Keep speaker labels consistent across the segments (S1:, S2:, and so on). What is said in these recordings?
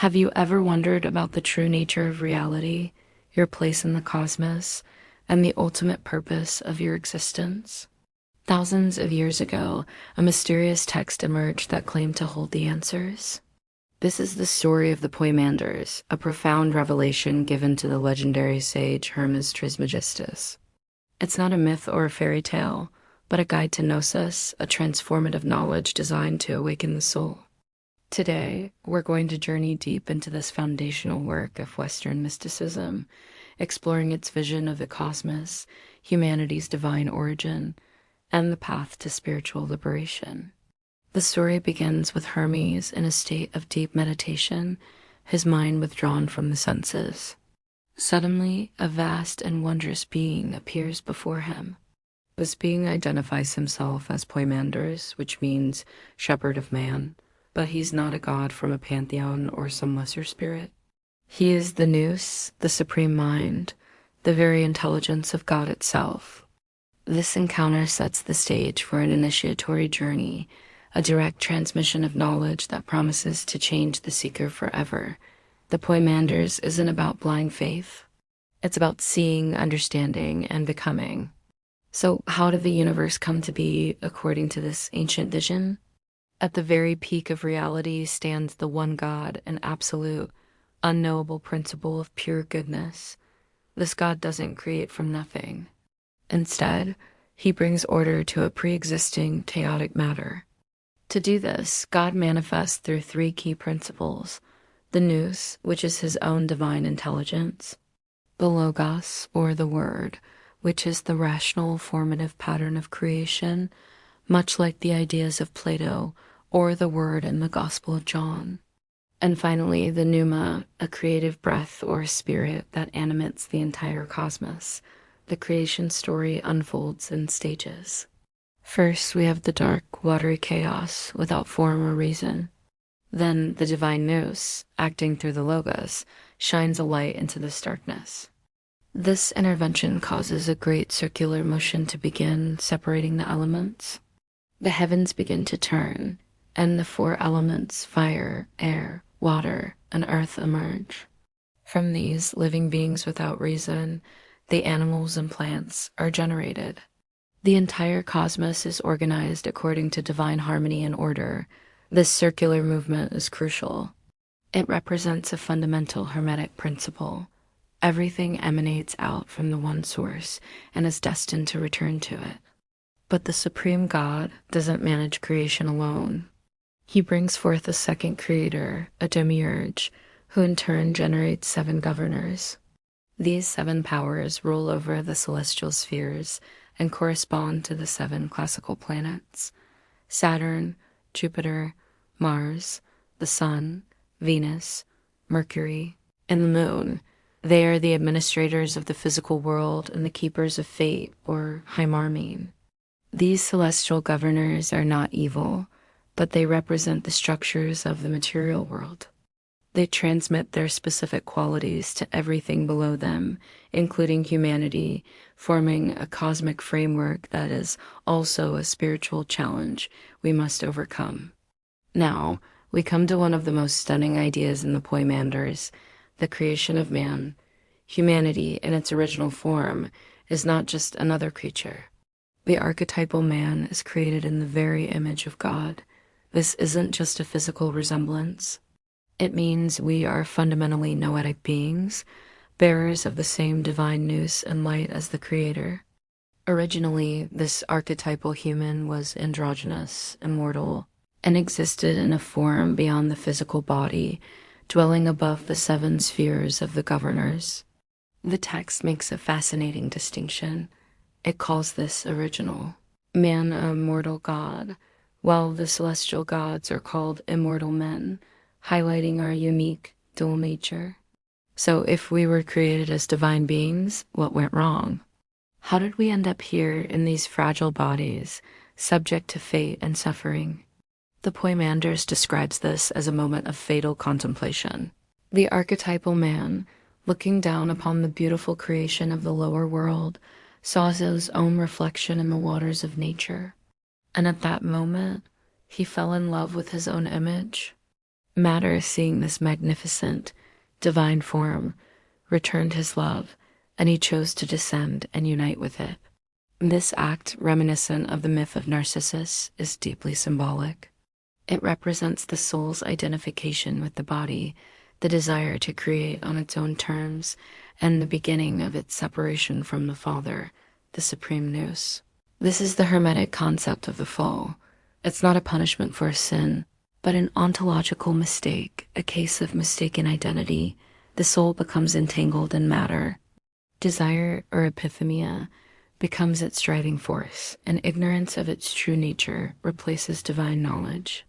S1: Have you ever wondered about the true nature of reality, your place in the cosmos, and the ultimate purpose of your existence? Thousands of years ago, a mysterious text emerged that claimed to hold the answers. This is the story of the Poimandres, a profound revelation given to the legendary sage Hermes Trismegistus. It's not a myth or a fairy tale, but a guide to Gnosis, a transformative knowledge designed to awaken the soul. Today, we're going to journey deep into this foundational work of Western mysticism, exploring its vision of the cosmos, humanity's divine origin, and the path to spiritual liberation. The story begins with Hermes in a state of deep meditation, his mind withdrawn from the senses. Suddenly, a vast and wondrous being appears before him. This being identifies himself as Poimandres, which means shepherd of man, but he's not a god from a pantheon or some lesser spirit. He is the Nous, the supreme mind, the very intelligence of God itself. This encounter sets the stage for an initiatory journey, a direct transmission of knowledge that promises to change the seeker forever. The Poimandres isn't about blind faith. It's about seeing, understanding, and becoming. So how did the universe come to be according to this ancient vision? At the very peak of reality stands the one God, an absolute, unknowable principle of pure goodness. This God doesn't create from nothing. Instead, he brings order to a pre-existing chaotic matter. To do this, God manifests through three key principles: the Nous, which is his own divine intelligence; the Logos, or the Word, which is the rational, formative pattern of creation, much like the ideas of Plato or the Word in the Gospel of John; and finally, the Pneuma, a creative breath or spirit that animates the entire cosmos. The creation story unfolds in stages. First, we have the dark, watery chaos without form or reason. Then the divine Nous, acting through the Logos, shines a light into this darkness. This intervention causes a great circular motion to begin, separating the elements. The heavens begin to turn, and the four elements, fire, air, water, and earth, emerge. From these, living beings without reason, the animals and plants, are generated. The entire cosmos is organized according to divine harmony and order. This circular movement is crucial. It represents a fundamental Hermetic principle. Everything emanates out from the one source and is destined to return to it. But the supreme God doesn't manage creation alone. He brings forth a second creator, a demiurge, who in turn generates 7 governors. These 7 powers rule over the celestial spheres and correspond to the 7 classical planets: Saturn, Jupiter, Mars, the Sun, Venus, Mercury, and the Moon. They are the administrators of the physical world and the keepers of fate, or Heimarmene. These celestial governors are not evil, but they represent the structures of the material world. They transmit their specific qualities to everything below them, including humanity, forming a cosmic framework that is also a spiritual challenge we must overcome. Now, we come to one of the most stunning ideas in the Poimandres, the creation of man. Humanity, in its original form, is not just another creature. The archetypal man is created in the very image of God. This isn't just a physical resemblance. It means we are fundamentally noetic beings, bearers of the same divine nous and light as the Creator. Originally, this archetypal human was androgynous, immortal, and existed in a form beyond the physical body, dwelling above the 7 spheres of the governors. The text makes a fascinating distinction. It calls this original. Man a mortal god, while the celestial gods are called immortal men, highlighting our unique dual nature. So if we were created as divine beings, what went wrong? How did we end up here in these fragile bodies, subject to fate and suffering? The Poimandres describes this as a moment of fatal contemplation. The archetypal man, looking down upon the beautiful creation of the lower world, saw his own reflection in the waters of nature. And at that moment, he fell in love with his own image. Matter, seeing this magnificent, divine form, returned his love, and he chose to descend and unite with it. This act, reminiscent of the myth of Narcissus, is deeply symbolic. It represents the soul's identification with the body, the desire to create on its own terms, and the beginning of its separation from the Father, the supreme Nous. This is the Hermetic concept of the fall. It's not a punishment for a sin, but an ontological mistake, a case of mistaken identity. The soul becomes entangled in matter. Desire, or epithemia, becomes its driving force, and ignorance of its true nature replaces divine knowledge.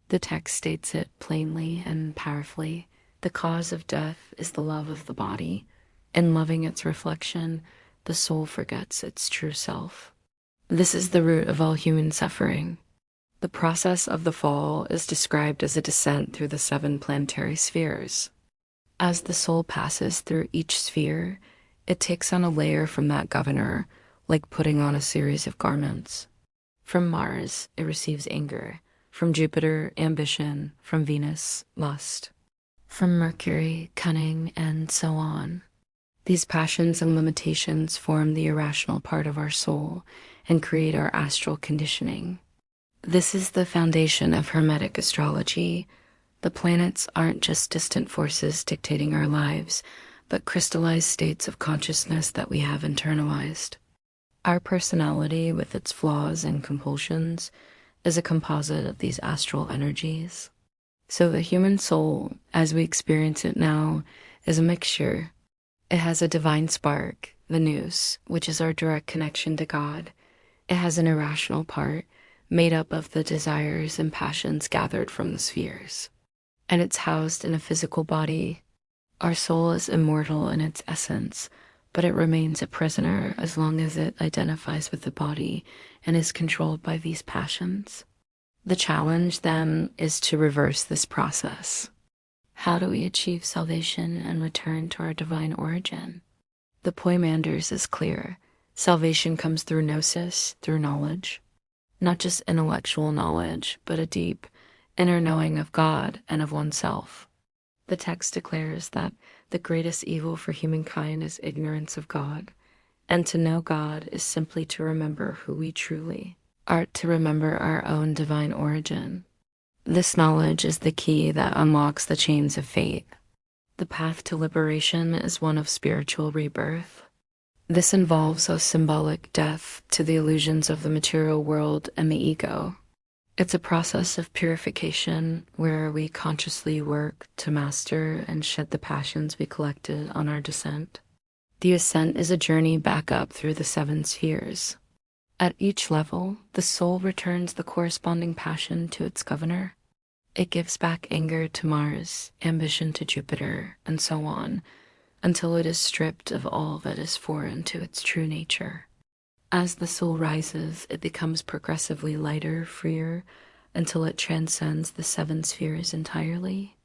S1: The text states it plainly and powerfully. The cause of death is the love of the body. In loving its reflection, the soul forgets its true self. This is the root of all human suffering. The process of the fall is described as a descent through the 7 planetary spheres. As the soul passes through each sphere, it takes on a layer from that governor, like putting on a series of garments. From Mars, it receives anger. From Jupiter, ambition. From Venus, lust. From Mercury, cunning, and so on. These passions and limitations form the irrational part of our soul and create our astral conditioning. This is the foundation of Hermetic astrology. The planets aren't just distant forces dictating our lives, but crystallized states of consciousness that we have internalized. Our personality, with its flaws and compulsions, is a composite of these astral energies. So the human soul, as we experience it now, is a mixture. It has a divine spark, the Nous, which is our direct connection to God. It has an irrational part, made up of the desires and passions gathered from the spheres. And it's housed in a physical body. Our soul is immortal in its essence, but it remains a prisoner as long as it identifies with the body and is controlled by these passions. The challenge, then, is to reverse this process. How do we achieve salvation and return to our divine origin? The Poimandres is clear. Salvation comes through Gnosis, through knowledge. Not just intellectual knowledge, but a deep, inner knowing of God and of oneself. The text declares that the greatest evil for humankind is ignorance of God, and to know God is simply to remember who we truly are, to remember our own divine origin. This knowledge is the key that unlocks the chains of fate. The path to liberation is one of spiritual rebirth. This involves a symbolic death to the illusions of the material world and the ego. It's a process of purification where we consciously work to master and shed the passions we collected on our descent. The ascent is a journey back up through the 7 spheres. At each level, the soul returns the corresponding passion to its governor. It gives back anger to Mars, ambition to Jupiter, and so on, until it is stripped of all that is foreign to its true nature. As the soul rises, it becomes progressively lighter, freer, until it transcends the 7 spheres entirely.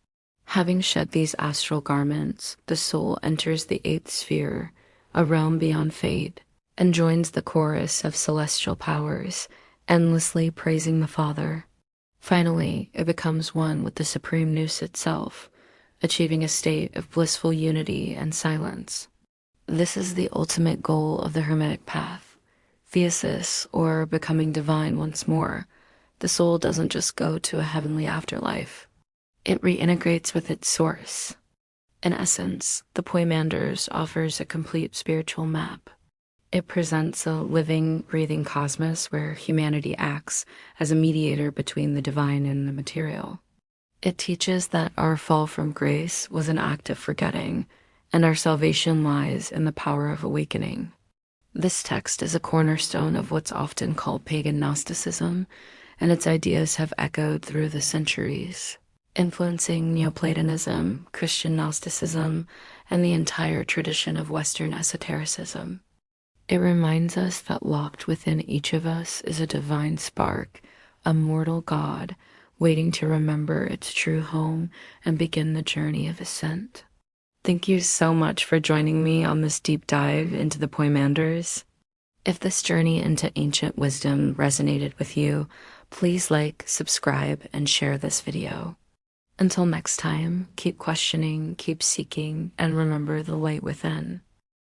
S1: Having shed these astral garments, the soul enters the 8th sphere, a realm beyond fate, and joins the chorus of celestial powers, endlessly praising the Father. Finally, it becomes one with the supreme Nous itself, achieving a state of blissful unity and silence. This is the ultimate goal of the Hermetic path. Theosis, or becoming divine once more. The soul doesn't just go to a heavenly afterlife. It reintegrates with its source. In essence, the Poimandres offers a complete spiritual map. It presents a living, breathing cosmos where humanity acts as a mediator between the divine and the material. It teaches that our fall from grace was an act of forgetting, and our salvation lies in the power of awakening. This text is a cornerstone of what's often called Pagan Gnosticism, and its ideas have echoed through the centuries, influencing Neoplatonism, Christian Gnosticism, and the entire tradition of Western esotericism. It reminds us that locked within each of us is a divine spark, a mortal God, waiting to remember its true home and begin the journey of ascent. Thank you so much for joining me on this deep dive into the Poimandres. If this journey into ancient wisdom resonated with you, please like, subscribe, and share this video. Until next time, keep questioning, keep seeking, and remember the light within.